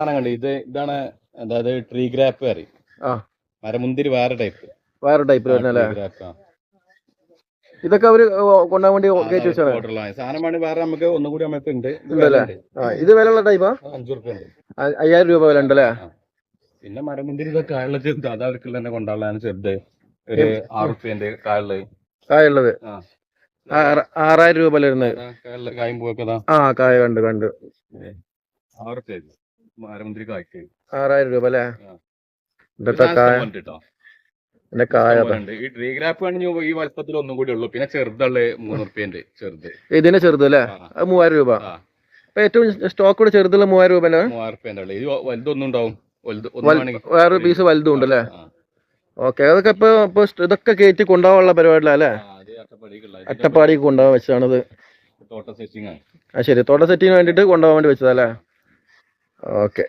കണ്ട് ഇതാണ് അതായത് ട്രീ ഗ്രാപ്പ് പറയും. മരമുന്തിരി വേറെ ടൈപ്പ് വരുന്നല്ലേ? ഗ്രാപ്പ്. ഇതൊക്കെ അവര് കൊണ്ടാൻ വേണ്ടി കയറ്റി വെച്ചാണ്. സാധനം വേണ്ടി വേറെ നമുക്ക് ഒന്നും കൂടി നമുക്ക് ഉണ്ട്. ഇത് വിലയുള്ള ടൈപ്പാ? 5 രൂപ ഉണ്ട്. 5000 രൂപ വില ഉണ്ടല്ലേ? പിന്നെ മരമുന്തിരി ഇതൊക്കെ കായുള്ള ചെറുത് അത് അവർക്ക് തന്നെ കൊണ്ടാളാണ് ചെറുത്. ഒരു 6 റുപ്യന്റെ കായുള്ളത് 6000 രൂപ വരുന്നത്. കായും പോക്കതാ. കായ കണ്ട് 6 റുപ്യ മരമുന്തിരി കായ്ക്ക് 6000 രൂപ അല്ലേ? ഈ ട്രീ ഗ്രാപ്പ് ആണെങ്കിൽ ഈ വലുപ്പത്തിൽ ഒന്നും കൂടി ഉള്ളു. പിന്നെ ചെറുതുള്ള 3 റുപ്യന്റെ ചെറുത്. ഇതിന്റെ ചെറുത് അല്ലേ? 3000 രൂപ. ഏറ്റവും സ്റ്റോക്ക് ചെറുതുള്ള 3000 രൂപ. 3000 റുപ്യന്റെ ഉള്ളു. ഇത് വലുതൊന്നും ഉണ്ടാവും. വേറൊരു പീസ് വലുതും ഉണ്ടല്ലേ? ഓക്കെ. അതൊക്കെ ഇപ്പൊ ഇതൊക്കെ കയറ്റി കൊണ്ടുപോകാനുള്ള പരിപാടിയല്ലേ? അട്ടപ്പാടിക്ക് കൊണ്ടുപോകാൻ വെച്ചതാണത്. തോട്ട സെറ്റിംഗ് ആണ്. ശരി, തോട്ട സെറ്റിങ്ങിന് വേണ്ടിട്ട് കൊണ്ടുപോകാൻ വേണ്ടി വെച്ചതല്ലേ? ഓക്കെ.